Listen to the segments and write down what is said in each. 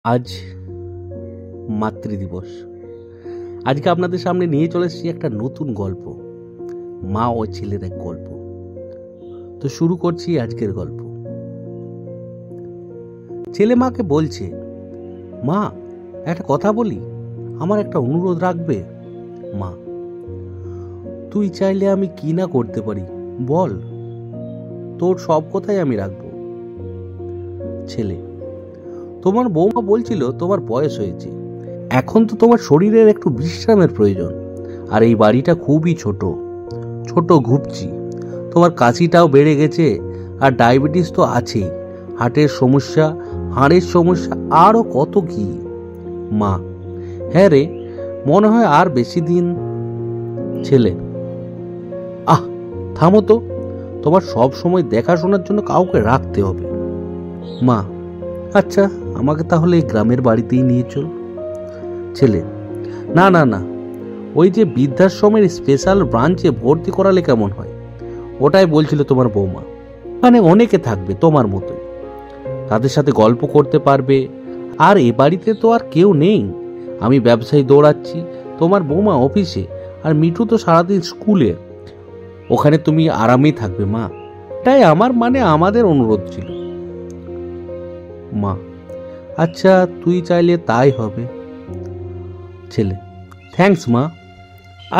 আজ মাতৃদিবস। আজকে আপনাদের সামনে নিয়ে চলে এসেছি একটা নতুন গল্প, মা ও ছেলের এক গল্প। তো শুরু করছি আজকের গল্প। ছেলে মাকে বলছে, মা একটা কথা বলি, আমার একটা অনুরোধ রাখবে? মা, তুই চাইলে আমি কি না করতে পারি বল, তোর সব কথাই আমি রাখবো। ছেলে, তোমার বৌমা বলছিল তোমার বয়স হয়েছে, এখন তো তোমার শরীরের একটু বিশ্রামের প্রয়োজন। আর এই বাড়িটা খুবই ছোট ছোট ঘুপচি, তোমার কাশিটাও বেড়ে গেছে, আর ডায়াবেটিস তো আছেই, হার্টের সমস্যা, হাড়ের সমস্যা, আরও কত কি। মা, হ্যাঁ রে, মনে হয় আর বেশি দিন। ছেলে, আহ থামো তো, তোমার সব সময় দেখাশোনার জন্য কাউকে রাখতে হবে। মা, আচ্ছা আমাকে তাহলে এই গ্রামের বাড়িতেই নিয়ে চল। ছেলে, না না না, ওই যে বৃদ্ধাশ্রমের স্পেশাল ব্রাঞ্চে ভর্তি করালে কেমন হয়? ওটাই বলছিল তোমার বৌমা। ওখানে অনেকে থাকবে তোমার মতোই, তাদের সাথে গল্প করতে পারবে। আর এ বাড়িতে তো আর কেউ নেই, আমি ব্যবসায়ী দৌড়াচ্ছি, তোমার বৌমা অফিসে, আর মিঠু তো সারাদিন স্কুলে। ওখানে তুমি আরামেই থাকবে মা, তাই আমাদের অনুরোধ ছিল। মা, আচ্ছা তুই চাইলে তাই হবে। ছেলে, থ্যাঙ্কস মা।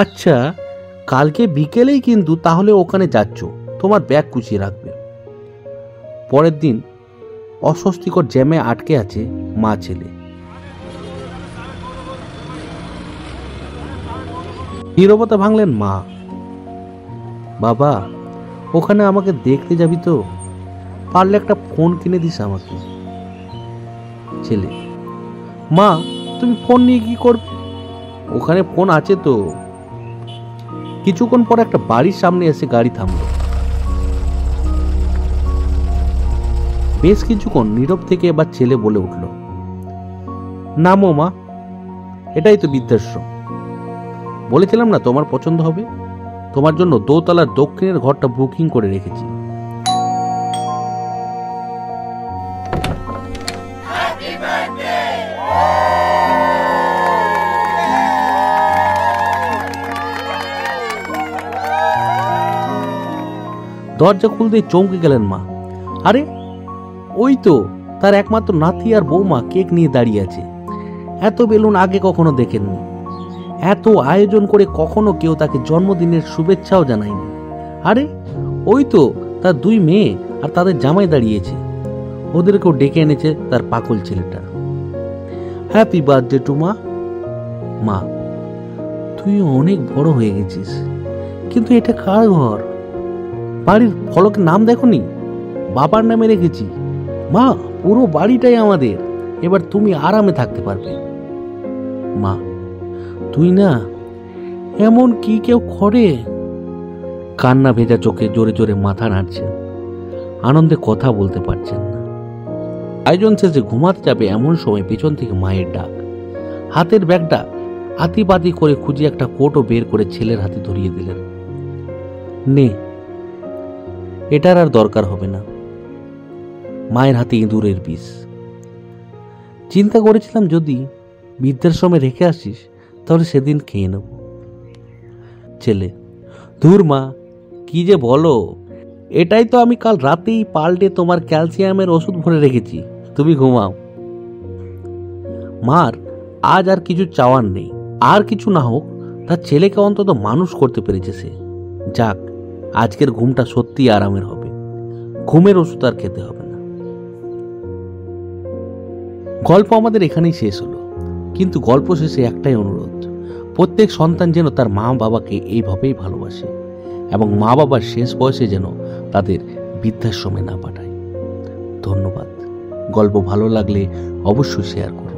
আচ্ছা কালকে বিকেলেই কিন্তু তাহলে ওখানে যাচ্ছ, তোমার ব্যাগ গুছিয়ে রাখবে। পরের দিন অস্বস্তিকর জ্যামে আটকে আছে মা ছেলে। নীরবতা ভাঙলেন মা। বাবা, ওখানে আমাকে দেখতে যাবি তো? পারলে একটা ফোন কিনে দিস আমাকে। ছেলে, মা তুমি ফোন নিয়ে কি করবে? ওখানে ফোন আছে তো। কিছুক্ষণ পর একটা বাড়ির সামনে এসে গাড়ি থামলো। বেশ কিছুক্ষণ নীরব থেকে এবার ছেলে বলে উঠল, নামো মা, এটাই তো বৃদ্ধাশ্রম। বলেছিলাম না তোমার পছন্দ হবে, তোমার জন্য দোতলার দক্ষিণের ঘরটা বুকিং করে রেখেছি। দরজা খুলতেই চমকে গেলেন মা। আরে ওই তো তার একমাত্র নাতি আর বৌমা কেক নিয়ে দাঁড়িয়ে আছে। এত বেলুন আগে কখনো দেখেননি, এত আয়োজন করে কখনো কেউ তাকে জন্মদিনের শুভেচ্ছাও জানায়নি। আরে ওই তো তার দুই মেয়ে আর তাদের জামাই দাঁড়িয়েছে, ওদেরকেও ডেকে এনেছে তার পাগল ছেলেটা। হ্যাপি বার্থডে টু মা। মা, তুই অনেক বড় হয়ে গেছিস, কিন্তু এটা কার ঘর? বাড়ির ফলকের নাম দেখোনি? বাবার নামে রেখেছি। মা, পুরো বাড়িটাই আমাদের, এবার তুমি আরামে থাকতে পারবে। মা, তুই না এমন কি কেউ করে? কান্না ভেজা চোখে জোরে জোরে মাথা নাড়ছেন, আনন্দে কথা বলতে পারছেন না। আয়োজন শেষে ঘুমাতে যাবে এমন সময় পেছন থেকে মায়ের ডাক। হাতের ব্যাগটা আতিপাতি করে খুঁজে একটা কোটও বের করে ছেলের হাতে ধরিয়ে দিলেন। নে, এটার আর দরকার হবে না। মায়ের হাতে ইঁদুরের বিষ। চিন্তা করেছিলাম যদি বৃদ্ধাশ্রমে রেখে আসিস তাহলে সেদিন খেয়ে নেব। ছেলে, ধুর মা, কি যে বলো, এটাই তো আমি কাল রাতেই পাল্টে তোমার ক্যালসিয়ামের ওষুধ ভরে রেখেছি, তুমি ঘুমাও। মার আজ আর কিছু চাওয়ার নেই, আর কিছু না হোক তার ছেলেকে অন্তত মানুষ করতে পেরেছে সে। যাক, আজকের ঘুমটা সত্যি আরামের হবে, ঘুমের ওষুধ আর খেতে হবে না। গল্প আমাদের এখানেই শেষ হলো, কিন্তু গল্প শেষে একটাই অনুরোধ, প্রত্যেক সন্তান যেন তার মা বাবাকে এইভাবেই ভালোবাসে, এবং মা বাবার শেষ বয়সে যেন তাদের বৃদ্ধাশ্রমে না পাঠায়। ধন্যবাদ। গল্প ভালো লাগলে অবশ্যই শেয়ার করুন।